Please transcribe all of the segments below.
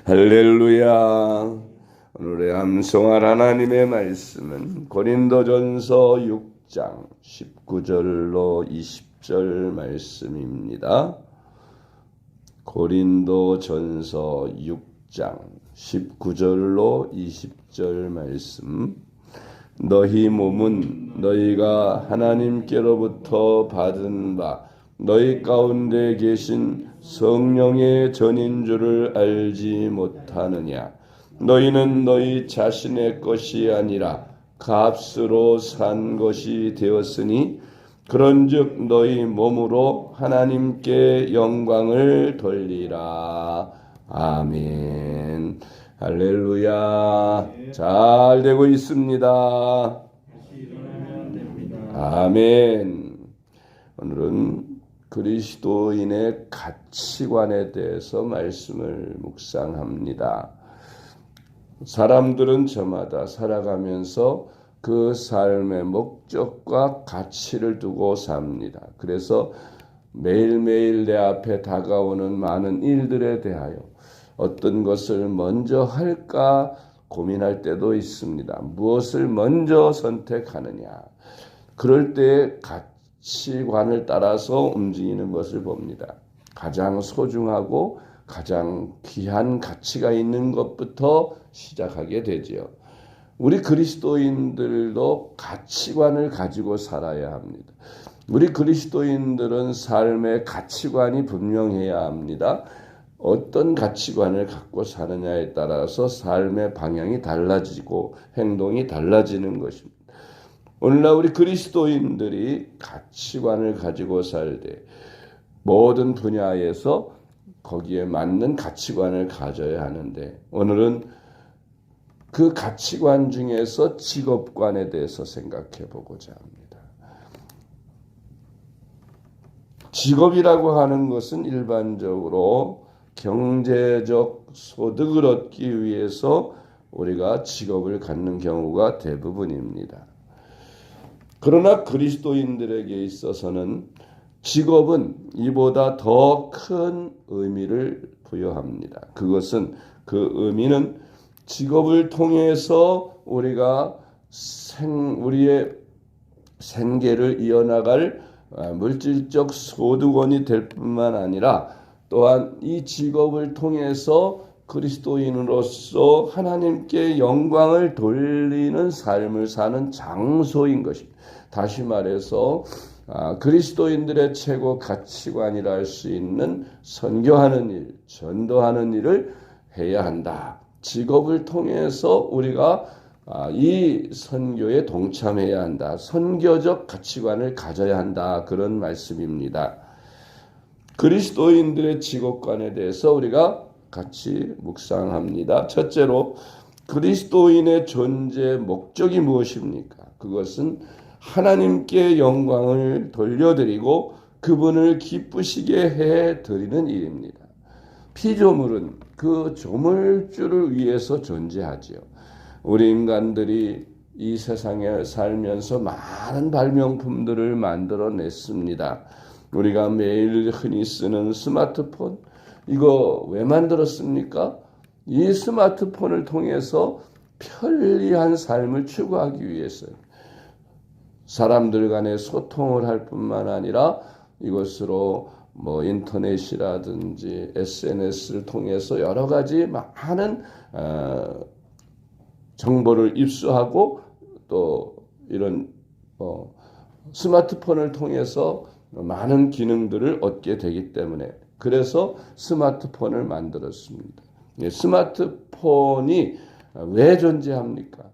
할렐루야. 오늘의 암송할 하나님의 말씀은 고린도전서 6장 19절로 20절 말씀입니다. 고린도전서 6장 19절로 20절 말씀. 너희 몸은 너희가 하나님께로부터 받은 바 너희 가운데 계신 성령의 전인 줄을 알지 못하느냐. 너희는 너희 자신의 것이 아니라 값으로 산 것이 되었으니 그런즉 너희 몸으로 하나님께 영광을 돌리라. 아멘. 할렐루야. 잘 되고 있습니다. 아멘. 오늘은 그리스도인의 가치관에 대해서 말씀을 묵상합니다. 사람들은 저마다 살아가면서 그 삶의 목적과 가치를 두고 삽니다. 그래서 매일매일 내 앞에 다가오는 많은 일들에 대하여 어떤 것을 먼저 할까 고민할 때도 있습니다. 무엇을 먼저 선택하느냐. 그럴 때 가치관을 따라서 움직이는 것을 봅니다. 가장 소중하고 가장 귀한 가치가 있는 것부터 시작하게 되지요. 우리 그리스도인들도 가치관을 가지고 살아야 합니다. 우리 그리스도인들은 삶의 가치관이 분명해야 합니다. 어떤 가치관을 갖고 사느냐에 따라서 삶의 방향이 달라지고 행동이 달라지는 것입니다. 오늘날 우리 그리스도인들이 가치관을 가지고 살 때 모든 분야에서 거기에 맞는 가치관을 가져야 하는데 오늘은 그 가치관 중에서 직업관에 대해서 생각해 보고자 합니다. 직업이라고 하는 것은 일반적으로 경제적 소득을 얻기 위해서 우리가 직업을 갖는 경우가 대부분입니다. 그러나 그리스도인들에게 있어서는 직업은 이보다 더 큰 의미를 부여합니다. 그것은 그 의미는 직업을 통해서 우리가 우리의 생계를 이어나갈 물질적 소득원이 될 뿐만 아니라 또한 이 직업을 통해서 그리스도인으로서 하나님께 영광을 돌리는 삶을 사는 장소인 것입니다. 다시 말해서 그리스도인들의 최고 가치관이라 할 수 있는 선교하는 일, 전도하는 일을 해야 한다. 직업을 통해서 우리가 이 선교에 동참해야 한다. 선교적 가치관을 가져야 한다. 그런 말씀입니다. 그리스도인들의 직업관에 대해서 우리가 같이 묵상합니다. 첫째로 그리스도인의 존재 목적이 무엇입니까? 그것은 하나님께 영광을 돌려드리고 그분을 기쁘시게 해드리는 일입니다. 피조물은 그 조물주를 위해서 존재하지요. 우리 인간들이 이 세상에 살면서 많은 발명품들을 만들어냈습니다. 우리가 매일 흔히 쓰는 스마트폰, 이거 왜 만들었습니까? 이 스마트폰을 통해서 편리한 삶을 추구하기 위해서요. 사람들 간에 소통을 할 뿐만 아니라 이것으로 인터넷이라든지 SNS를 통해서 여러 가지 많은 정보를 입수하고 또 이런 스마트폰을 통해서 많은 기능들을 얻게 되기 때문에 그래서 스마트폰을 만들었습니다. 스마트폰이 왜 존재합니까?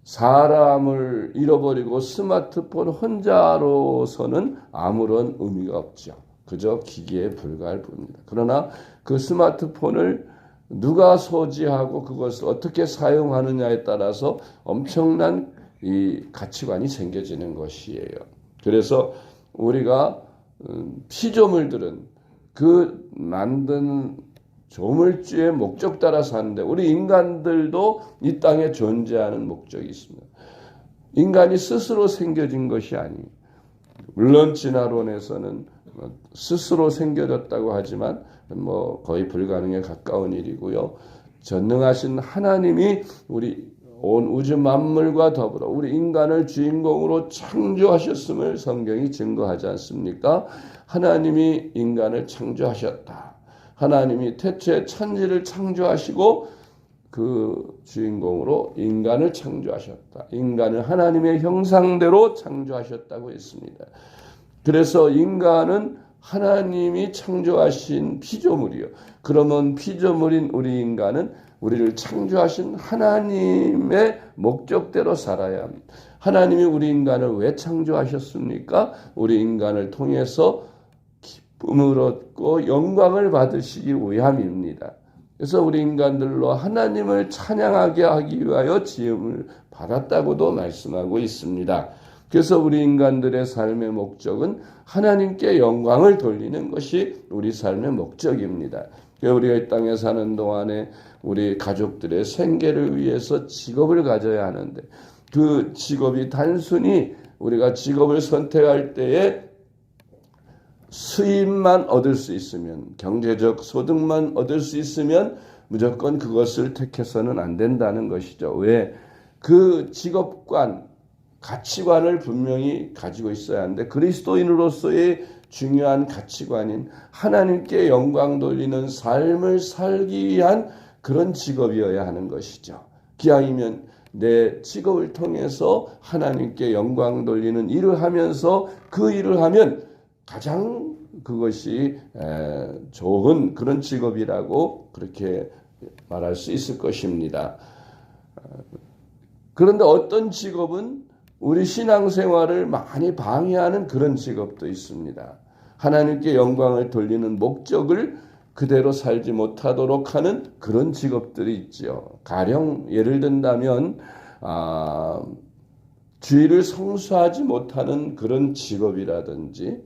사람을 잃어버리고 스마트폰 혼자로서는 아무런 의미가 없죠. 그저 기계에 불과할 뿐입니다. 그러나 그 스마트폰을 누가 소지하고 그것을 어떻게 사용하느냐에 따라서 엄청난 이 가치관이 생겨지는 것이에요. 그래서 우리가 피조물들은 그 만든 조물주의 목적 따라 사는데 우리 인간들도 이 땅에 존재하는 목적이 있습니다. 인간이 스스로 생겨진 것이 아니에요. 물론 진화론에서는 스스로 생겨졌다고 하지만 뭐 거의 불가능에 가까운 일이고요. 전능하신 하나님이 우리 온 우주 만물과 더불어 우리 인간을 주인공으로 창조하셨음을 성경이 증거하지 않습니까? 하나님이 인간을 창조하셨다. 하나님이 태초에 천지를 창조하시고 그 주인공으로 인간을 창조하셨다. 인간을 하나님의 형상대로 창조하셨다고 했습니다. 그래서 인간은 하나님이 창조하신 피조물이요. 그러면 피조물인 우리 인간은 우리를 창조하신 하나님의 목적대로 살아야 합니다. 하나님이 우리 인간을 왜 창조하셨습니까? 우리 인간을 통해서 기쁨을 얻고 영광을 받으시기 위함입니다. 그래서 우리 인간들로 하나님을 찬양하게 하기 위하여 지음을 받았다고도 말씀하고 있습니다. 그래서 우리 인간들의 삶의 목적은 하나님께 영광을 돌리는 것이 우리 삶의 목적입니다. 우리가 이 땅에 사는 동안에 우리 가족들의 생계를 위해서 직업을 가져야 하는데 그 직업이 단순히 우리가 직업을 선택할 때에 수입만 얻을 수 있으면, 경제적 소득만 얻을 수 있으면 무조건 그것을 택해서는 안 된다는 것이죠. 왜? 그 직업관, 가치관을 분명히 가지고 있어야 하는데 그리스도인으로서의 중요한 가치관인 하나님께 영광 돌리는 삶을 살기 위한 그런 직업이어야 하는 것이죠. 기왕이면 내 직업을 통해서 하나님께 영광 돌리는 일을 하면서 그 일을 하면 가장 그것이 좋은 그런 직업이라고 그렇게 말할 수 있을 것입니다. 그런데 어떤 직업은 우리 신앙생활을 많이 방해하는 그런 직업도 있습니다. 하나님께 영광을 돌리는 목적을 그대로 살지 못하도록 하는 그런 직업들이 있죠. 가령 예를 든다면 주의를 성수하지 못하는 그런 직업이라든지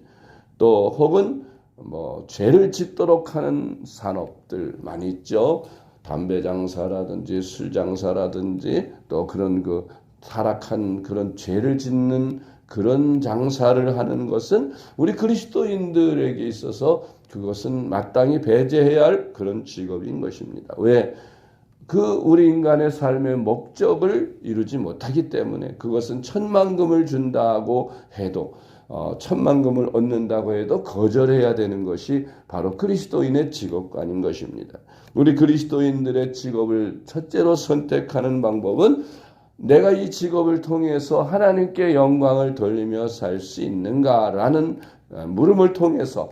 또 혹은 뭐 죄를 짓도록 하는 산업들 많이 있죠. 담배 장사라든지 술 장사라든지 또 그런 그 타락한 그런 죄를 짓는 그런 장사를 하는 것은 우리 그리스도인들에게 있어서 그것은 마땅히 배제해야 할 그런 직업인 것입니다. 왜? 우리 인간의 삶의 목적을 이루지 못하기 때문에 그것은 천만금을 준다고 해도 천만금을 얻는다고 해도 거절해야 되는 것이 바로 그리스도인의 직업관인 것입니다. 우리 그리스도인들의 직업을 첫째로 선택하는 방법은 내가 이 직업을 통해서 하나님께 영광을 돌리며 살 수 있는가라는 물음을 통해서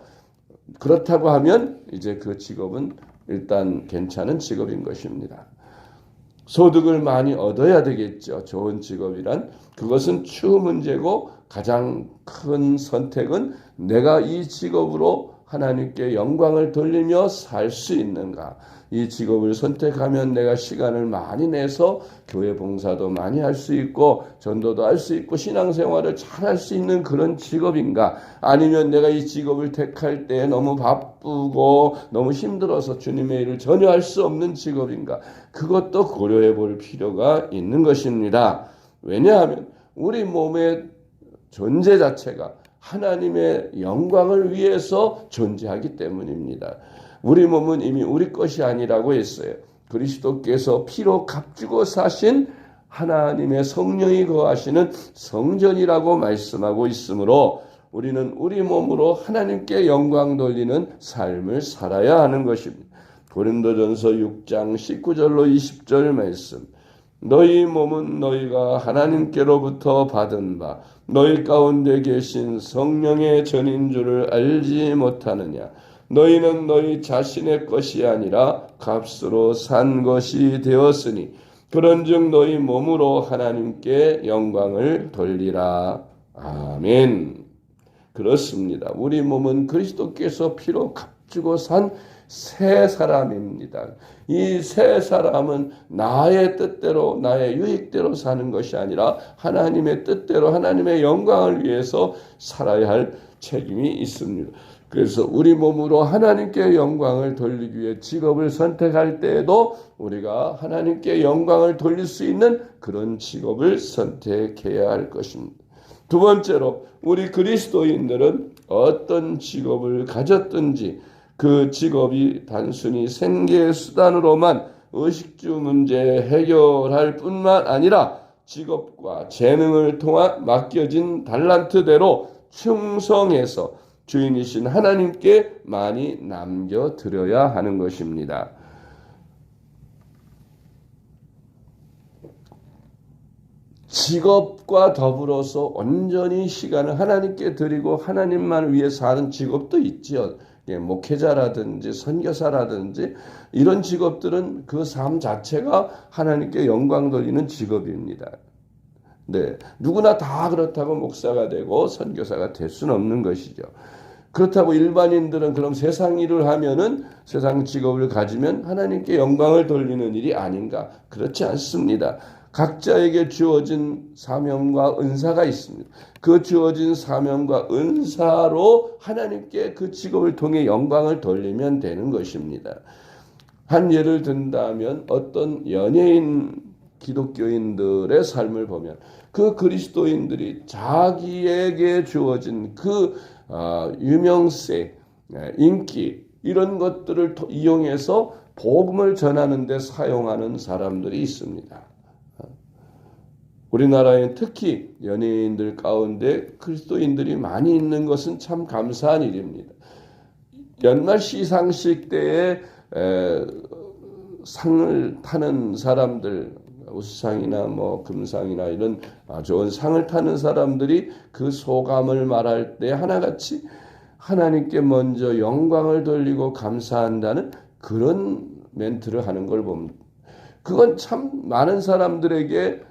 그렇다고 하면 이제 그 직업은 일단 괜찮은 직업인 것입니다. 소득을 많이 얻어야 되겠죠. 좋은 직업이란 그것은 추후 문제고 가장 큰 선택은 내가 이 직업으로 하나님께 영광을 돌리며 살 수 있는가. 이 직업을 선택하면 내가 시간을 많이 내서 교회 봉사도 많이 할 수 있고 전도도 할 수 있고 신앙생활을 잘 할 수 있는 그런 직업인가. 아니면 내가 이 직업을 택할 때 너무 바쁘고 너무 힘들어서 주님의 일을 전혀 할 수 없는 직업인가. 그것도 고려해 볼 필요가 있는 것입니다. 왜냐하면 우리 몸의 존재 자체가 하나님의 영광을 위해서 존재하기 때문입니다. 우리 몸은 이미 우리 것이 아니라고 했어요. 그리스도께서 피로 값주고 사신 하나님의 성령이 거하시는 성전이라고 말씀하고 있으므로 우리는 우리 몸으로 하나님께 영광 돌리는 삶을 살아야 하는 것입니다. 고린도전서 6장 19절로 20절 말씀. 너희 몸은 너희가 하나님께로부터 받은 바 너희 가운데 계신 성령의 전인 줄을 알지 못하느냐. 너희는 너희 자신의 것이 아니라 값으로 산 것이 되었으니 그런즉 너희 몸으로 하나님께 영광을 돌리라. 아멘. 그렇습니다. 우리 몸은 그리스도께서 피로 값주고 산 새 사람입니다. 이 새 사람은 나의 뜻대로 나의 유익대로 사는 것이 아니라 하나님의 뜻대로 하나님의 영광을 위해서 살아야 할 책임이 있습니다. 그래서 우리 몸으로 하나님께 영광을 돌리기 위해 직업을 선택할 때에도 우리가 하나님께 영광을 돌릴 수 있는 그런 직업을 선택해야 할 것입니다. 두 번째로 우리 그리스도인들은 어떤 직업을 가졌든지 그 직업이 단순히 생계 수단으로만 의식주 문제 해결할 뿐만 아니라 직업과 재능을 통한 맡겨진 달란트대로 충성해서 주인이신 하나님께 많이 남겨드려야 하는 것입니다. 직업과 더불어서 온전히 시간을 하나님께 드리고 하나님만 위해 사는 직업도 있지요. 목회자라든지 선교사라든지 이런 직업들은 그 삶 자체가 하나님께 영광 돌리는 직업입니다. 네, 누구나 다 그렇다고 목사가 되고 선교사가 될 수는 없는 것이죠. 그렇다고 일반인들은 그럼 세상 일을 하면은 세상 직업을 가지면 하나님께 영광을 돌리는 일이 아닌가? 그렇지 않습니다. 각자에게 주어진 사명과 은사가 있습니다. 그 주어진 사명과 은사로 하나님께 그 직업을 통해 영광을 돌리면 되는 것입니다. 한 예를 든다면 어떤 연예인 기독교인들의 삶을 보면 그 그리스도인들이 자기에게 주어진 그 유명세, 인기 이런 것들을 이용해서 복음을 전하는 데 사용하는 사람들이 있습니다. 우리나라에 특히 연예인들 가운데 그리스도인들이 많이 있는 것은 참 감사한 일입니다. 연말 시상식 때에 상을 타는 사람들, 우수상이나 뭐 금상이나 이런 좋은 상을 타는 사람들이 그 소감을 말할 때 하나같이 하나님께 먼저 영광을 돌리고 감사한다는 그런 멘트를 하는 걸 봅니다. 그건 참 많은 사람들에게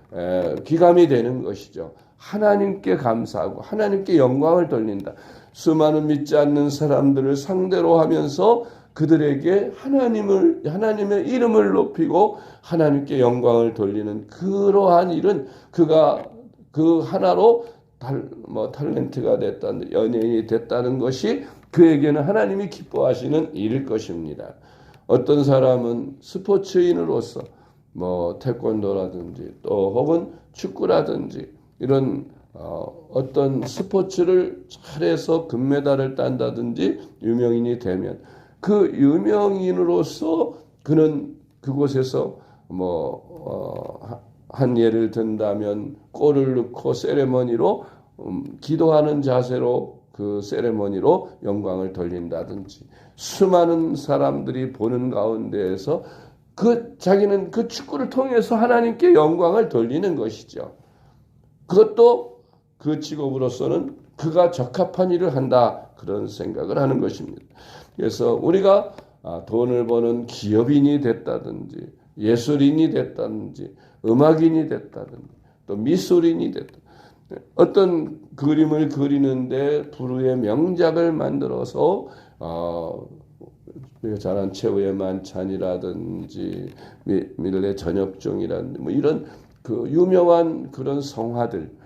귀감이 되는 것이죠. 하나님께 감사하고 하나님께 영광을 돌린다. 수많은 믿지 않는 사람들을 상대로 하면서 그들에게 하나님의 이름을 높이고 하나님께 영광을 돌리는 그러한 일은 그가 그 하나로 탤런트가 됐다는 연예인이 됐다는 것이 그에게는 하나님이 기뻐하시는 일일 것입니다. 어떤 사람은 스포츠인으로서 태권도라든지 또 혹은 축구라든지 이런 어떤 스포츠를 잘해서 금메달을 딴다든지 유명인이 되면 그 유명인으로서 그는 그곳에서 한 예를 든다면 골을 넣고 세레머니로 기도하는 자세로 그 세레머니로 영광을 돌린다든지 수많은 사람들이 보는 가운데에서 자기는 그 축구를 통해서 하나님께 영광을 돌리는 것이죠. 그것도 그 직업으로서는 그가 적합한 일을 한다 그런 생각을 하는 것입니다. 그래서 우리가 돈을 버는 기업인이 됐다든지 예술인이 됐다든지 음악인이 됐다든지 또 미술인이 됐다. 어떤 그림을 그리는데 불후의 명작을 만들어서 우리가 잘 아는 최후의 만찬이라든지 밀레 저녁종이라든지 이런 그 유명한 그런 성화들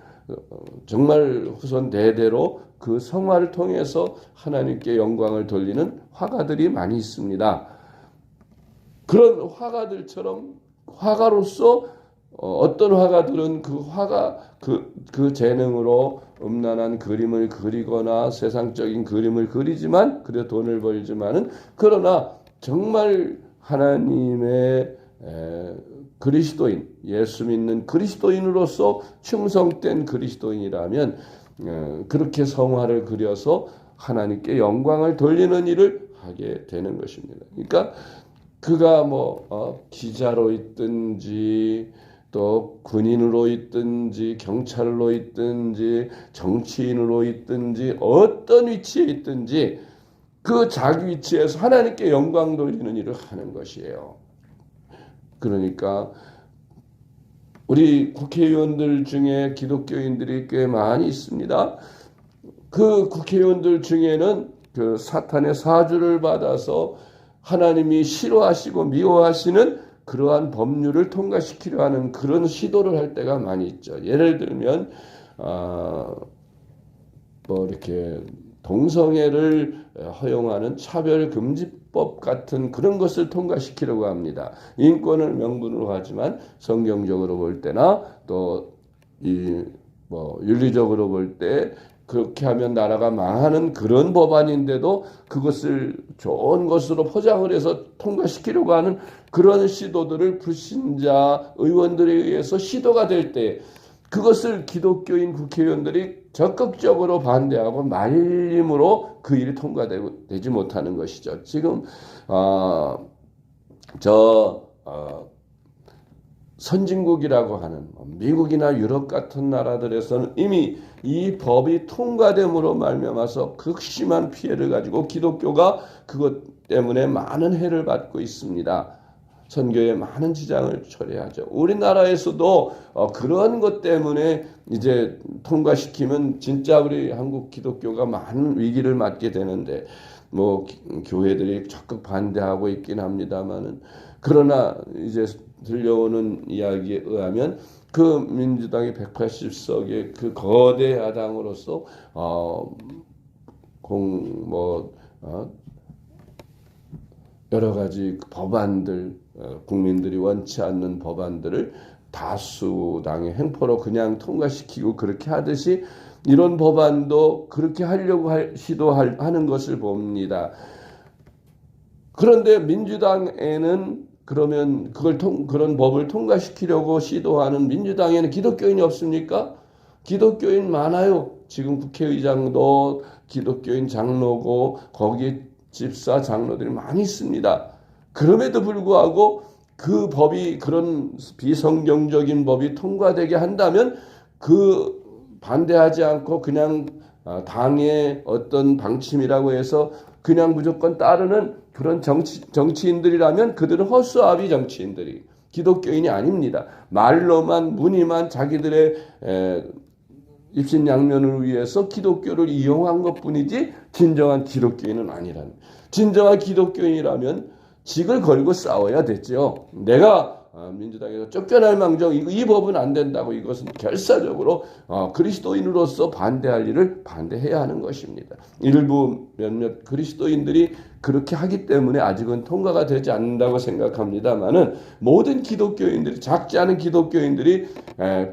정말 후손 대대로 그 성화를 통해서 하나님께 영광을 돌리는 화가들이 많이 있습니다. 그런 화가들처럼 화가로서 어떤 화가들은 그 재능으로 음란한 그림을 그리거나 세상적인 그림을 그리지만 그래 돈을 벌지만은 그러나 정말 하나님의 그리스도인 예수 믿는 그리스도인으로서 충성된 그리스도인이라면 그렇게 성화를 그려서 하나님께 영광을 돌리는 일을 하게 되는 것입니다. 그러니까 그가 기자로 있든지 또 군인으로 있든지 경찰로 있든지 정치인으로 있든지 어떤 위치에 있든지 그 자기 위치에서 하나님께 영광 돌리는 일을 하는 것이에요. 그러니까 우리 국회의원들 중에 기독교인들이 꽤 많이 있습니다. 그 국회의원들 중에는 그 사탄의 사주를 받아서 하나님이 싫어하시고 미워하시는 그러한 법률을 통과시키려 하는 그런 시도를 할 때가 많이 있죠. 예를 들면 이렇게 동성애를 허용하는 차별금지법 같은 그런 것을 통과시키려고 합니다. 인권을 명분으로 하지만 성경적으로 볼 때나 또 윤리적으로 볼 때 그렇게 하면 나라가 망하는 그런 법안인데도 그것을 좋은 것으로 포장을 해서 통과시키려고 하는 그런 시도들을 불신자 의원들에 의해서 시도가 될 때 그것을 기독교인 국회의원들이 적극적으로 반대하고 말림으로 그 일이 통과되지 못하는 것이죠. 지금 선진국이라고 하는 미국이나 유럽 같은 나라들에서는 이미 이 법이 통과됨으로 말미암아서 극심한 피해를 가지고 기독교가 그것 때문에 많은 해를 받고 있습니다. 선교에 많은 지장을 초래하죠. 우리나라에서도 그런 것 때문에 이제 통과시키면 진짜 우리 한국 기독교가 많은 위기를 맞게 되는데 뭐 교회들이 적극 반대하고 있긴 합니다만은 그러나 이제 들려오는 이야기에 의하면 그 민주당이 180석의 그 거대 야당으로서 여러 가지 법안들 국민들이 원치 않는 법안들을 다수당의 행포로 그냥 통과시키고 그렇게 하듯이 이런 법안도 그렇게 하려고 시도하는 것을 봅니다. 그런데 민주당에는 그러면 그런 법을 통과시키려고 시도하는 민주당에는 기독교인이 없습니까? 기독교인 많아요. 지금 국회의장도 기독교인 장로고 거기에 집사 장로들이 많이 있습니다. 그럼에도 불구하고 그 법이 그런 비성경적인 법이 통과되게 한다면 그 반대하지 않고 그냥 당의 어떤 방침이라고 해서 그냥 무조건 따르는 그런 정치인들이라면 그들은 허수아비 정치인들이 기독교인이 아닙니다. 말로만 무늬만 자기들의 입신양면을 위해서 기독교를 이용한 것뿐이지 진정한 기독교인은 아니라는. 진정한 기독교인이라면 직을 걸고 싸워야 됐죠. 내가 민주당에서 쫓겨날 망정 이 법은 안 된다고 이것은 결사적으로 그리스도인으로서 반대할 일을 반대해야 하는 것입니다. 일부 몇몇 그리스도인들이 그렇게 하기 때문에 아직은 통과가 되지 않는다고 생각합니다만은 모든 기독교인들이 작지 않은 기독교인들이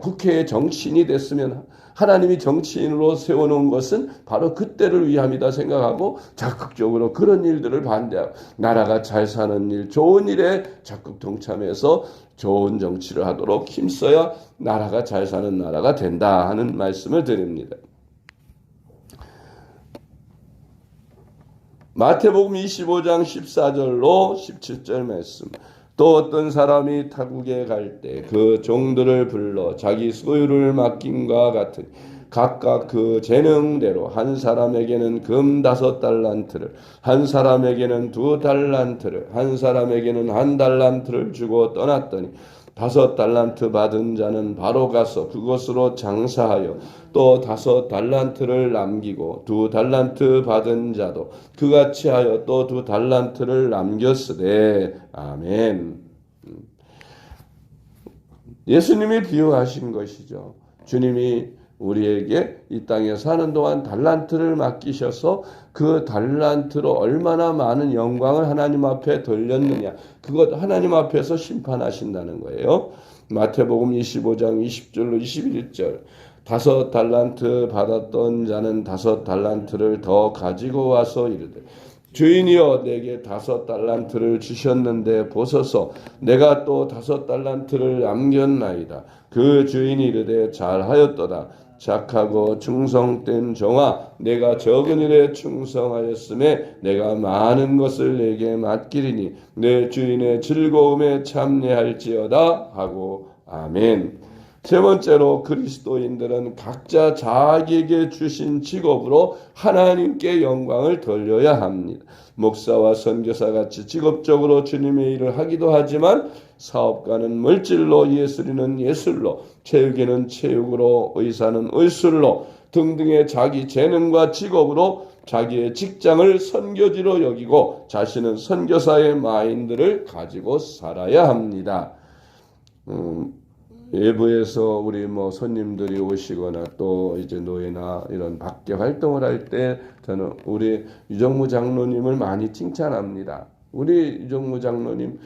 국회의 정치인이 됐으면 하나님이 정치인으로 세워놓은 것은 바로 그때를 위함이다 생각하고 적극적으로 그런 일들을 반대하고 나라가 잘 사는 일, 좋은 일에 적극 동참해서 좋은 정치를 하도록 힘써야 나라가 잘 사는 나라가 된다 하는 말씀을 드립니다. 마태복음 25장 14절로 17절 말씀. 또 어떤 사람이 타국에 갈 때 그 종들을 불러 자기 소유를 맡김과 같으니 각각 그 재능대로 한 사람에게는 금 5달란트를 한 사람에게는 2달란트를 한 사람에게는 1달란트를 주고 떠났더니 5달란트 받은 자는 바로 가서 그것으로 장사하여 또 5달란트를 남기고 2달란트 받은 자도 그같이 하여 또 2달란트를 남겼으되 아멘. 예수님이 비유하신 것이죠. 주님이 우리에게 이 땅에 사는 동안 달란트를 맡기셔서 그 달란트로 얼마나 많은 영광을 하나님 앞에 돌렸느냐. 그것 하나님 앞에서 심판하신다는 거예요. 마태복음 25장 20절로 21절. 5달란트 받았던 자는 5달란트를 더 가지고 와서 이르되 주인이여 내게 5달란트를 주셨는데 보소서 내가 또 5달란트를 남겼나이다. 그 주인이 이르되 잘하였도다. 착하고 충성된 종아 내가 적은 일에 충성하였음에 내가 많은 것을 내게 맡기리니 내 주인의 즐거움에 참여할지어다 하고 아멘. 세 번째로 그리스도인들은 각자 자기에게 주신 직업으로 하나님께 영광을 돌려야 합니다. 목사와 선교사 같이 직업적으로 주님의 일을 하기도 하지만 사업가는 물질로, 예술인은 예술로, 체육인은 체육으로, 의사는 의술로 등등의 자기 재능과 직업으로 자기의 직장을 선교지로 여기고 자신은 선교사의 마인드를 가지고 살아야 합니다. 외부에서 우리 손님들이 오시거나 또 이제 노예나 이런 밖에 활동을 할 때 저는 우리 유정무 장로님을 많이 칭찬합니다. 우리 유정무 장로님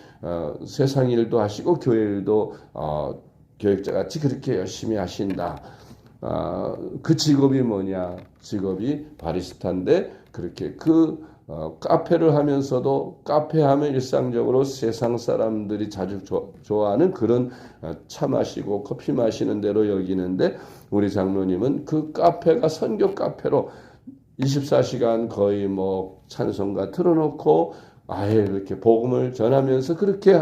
세상 일도 하시고 교회 일도 교육자같이 그렇게 열심히 하신다. 그 직업이 뭐냐? 직업이 바리스타인데 그렇게 카페를 하면서도 카페 하면 일상적으로 세상 사람들이 자주 좋아하는 그런 차 마시고 커피 마시는 대로 여기는데 우리 장로님은 그 카페가 선교 카페로 24시간 거의 뭐 찬송가 틀어놓고 아예 이렇게 복음을 전하면서 그렇게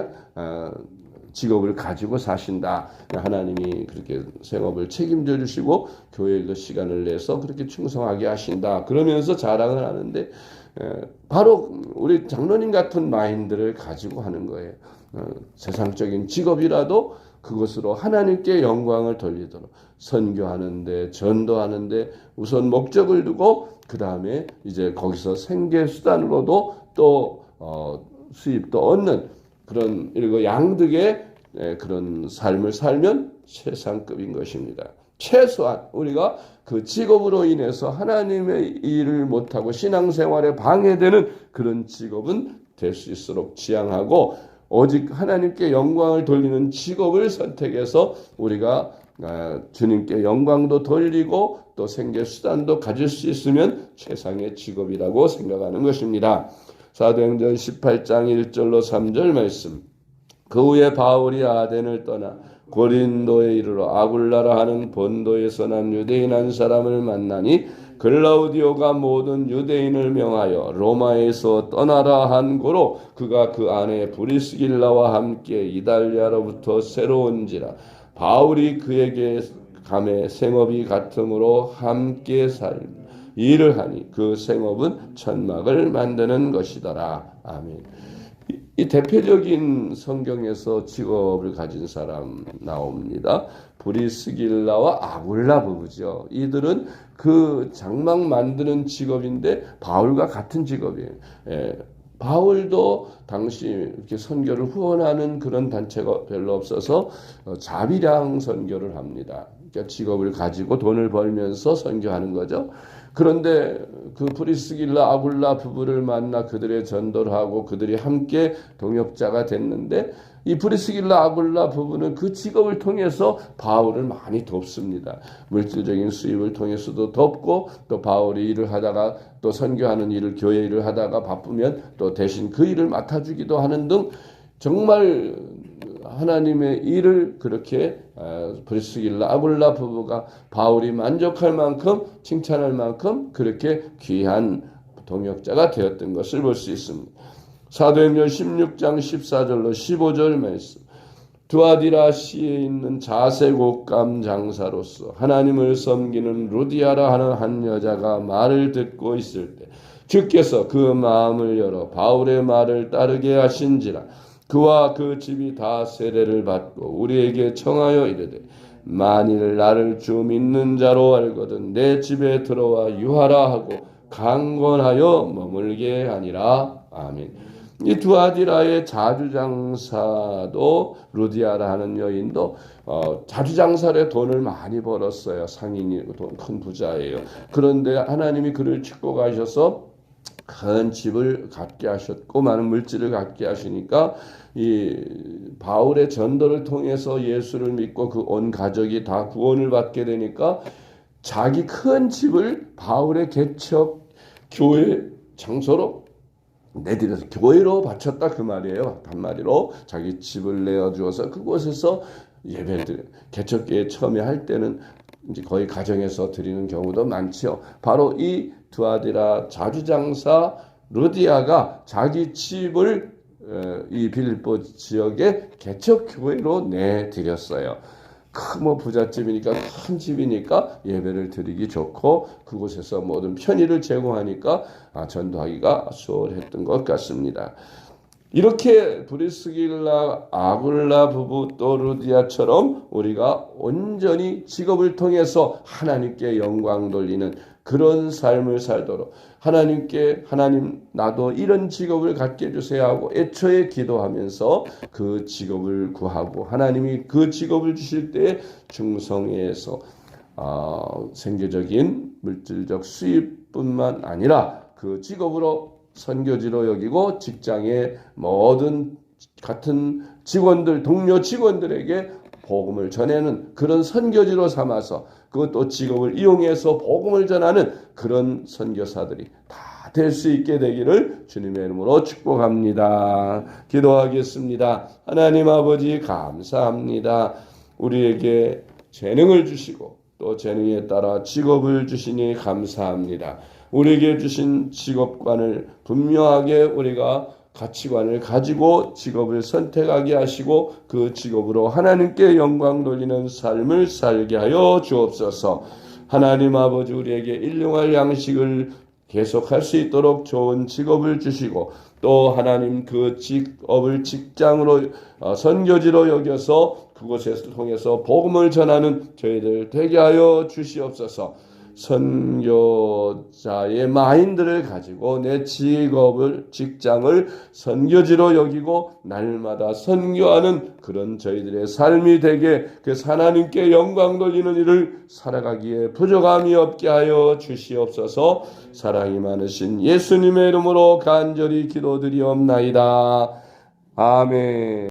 직업을 가지고 사신다. 하나님이 그렇게 생업을 책임져 주시고 교회에도 시간을 내서 그렇게 충성하게 하신다. 그러면서 자랑을 하는데 바로 우리 장로님 같은 마인드를 가지고 하는 거예요. 세상적인 직업이라도 그것으로 하나님께 영광을 돌리도록 선교하는데 전도하는데 우선 목적을 두고 그 다음에 이제 거기서 생계 수단으로도 또 수입도 얻는 그런 양득의 그런 삶을 살면 최상급인 것입니다. 최소한 우리가 그 직업으로 인해서 하나님의 일을 못하고 신앙생활에 방해되는 그런 직업은 될 수 있도록 지향하고 오직 하나님께 영광을 돌리는 직업을 선택해서 우리가 주님께 영광도 돌리고 또 생계 수단도 가질 수 있으면 최상의 직업이라고 생각하는 것입니다. 사도행전 18장 1절로 3절 말씀. 그 후에 바울이 아덴을 떠나 고린도에 이르러 아굴라라 하는 본도에서 난 유대인 한 사람을 만나니 글라우디오가 모든 유대인을 명하여 로마에서 떠나라 한 고로 그가 그 안에 브리스길라와 함께 이달리아로부터 새로 온지라. 바울이 그에게 감에 생업이 같으므로 함께 일을 하니 그 생업은 천막을 만드는 것이더라. 아멘. 이 대표적인 성경에서 직업을 가진 사람 나옵니다. 브리스길라와 아굴라 부부죠. 이들은 그 장막 만드는 직업인데 바울과 같은 직업이에요. 바울도 당시 이렇게 선교를 후원하는 그런 단체가 별로 없어서 자비량 선교를 합니다. 그러니까 직업을 가지고 돈을 벌면서 선교하는 거죠. 그런데 그 브리스길라 아굴라 부부를 만나 그들의 전도를 하고 그들이 함께 동역자가 됐는데 이 브리스길라 아굴라 부부는 그 직업을 통해서 바울을 많이 돕습니다. 물질적인 수입을 통해서도 돕고 또 바울이 일을 하다가 또 선교하는 일을 교회 일을 하다가 바쁘면 또 대신 그 일을 맡아주기도 하는 등 정말 하나님의 일을 그렇게 브리스길라 아굴라 부부가 바울이 만족할 만큼 칭찬할 만큼 그렇게 귀한 동역자가 되었던 것을 볼 수 있습니다. 사도행전 16장 14절로 15절 말씀. 두아디라시에 있는 자색옷감 장사로서 하나님을 섬기는 루디아라 하는 한 여자가 말을 듣고 있을 때 주께서 그 마음을 열어 바울의 말을 따르게 하신지라. 그와 그 집이 다 세례를 받고 우리에게 청하여 이르되 만일 나를 주 믿는 자로 알거든 내 집에 들어와 유하라 하고 강권하여 머물게 하니라. 아멘. 이 두아디라의 자주장사도 루디아라 하는 여인도 자주장사로 돈을 많이 벌었어요. 상인이 큰 부자예요. 그런데 하나님이 그를 축복하셔서 큰 집을 갖게 하셨고 많은 물질을 갖게 하시니까 이 바울의 전도를 통해서 예수를 믿고 그 온 가족이 다 구원을 받게 되니까 자기 큰 집을 바울의 개척 교회 장소로 내드려서 교회로 바쳤다 그 말이에요. 단말이로 자기 집을 내어주어서 그곳에서 예배를 개척교회 처음에 할 때는 이제 거의 가정에서 드리는 경우도 많지요. 바로 이 두아디라 자주장사 루디아가 자기 집을 이 빌립보 지역의 개척교회로 내드렸어요. 뭐 부잣집이니까 큰 집이니까 예배를 드리기 좋고 그곳에서 모든 편의를 제공하니까 전도하기가 수월했던 것 같습니다. 이렇게 브리스길라 아굴라 부부 또 루디아처럼 우리가 온전히 직업을 통해서 하나님께 영광 돌리는 그런 삶을 살도록 하나님 나도 이런 직업을 갖게 해주세요 하고 애초에 기도하면서 그 직업을 구하고 하나님이 그 직업을 주실 때 충성해서 생계적인 물질적 수입뿐만 아니라 그 직업으로 선교지로 여기고 직장의 모든 같은 직원들 동료 직원들에게 복음을 전하는 그런 선교지로 삼아서 그것도 직업을 이용해서 복음을 전하는 그런 선교사들이 다 될 수 있게 되기를 주님의 이름으로 축복합니다. 기도하겠습니다. 하나님 아버지 감사합니다. 우리에게 재능을 주시고 또 재능에 따라 직업을 주시니 감사합니다. 우리에게 주신 직업관을 분명하게 우리가 가치관을 가지고 직업을 선택하게 하시고 그 직업으로 하나님께 영광 돌리는 삶을 살게 하여 주옵소서. 하나님 아버지 우리에게 일용할 양식을 계속할 수 있도록 좋은 직업을 주시고 또 하나님 그 직업을 직장으로 선교지로 여겨서 그곳에서 통해서 복음을 전하는 저희들 되게 하여 주시옵소서. 선교자의 마인드를 가지고 내 직장을 선교지로 여기고 날마다 선교하는 그런 저희들의 삶이 되게 그 하나님께 영광 돌리는 일을 살아가기에 부족함이 없게 하여 주시옵소서. 사랑이 많으신 예수님의 이름으로 간절히 기도드리옵나이다. 아멘.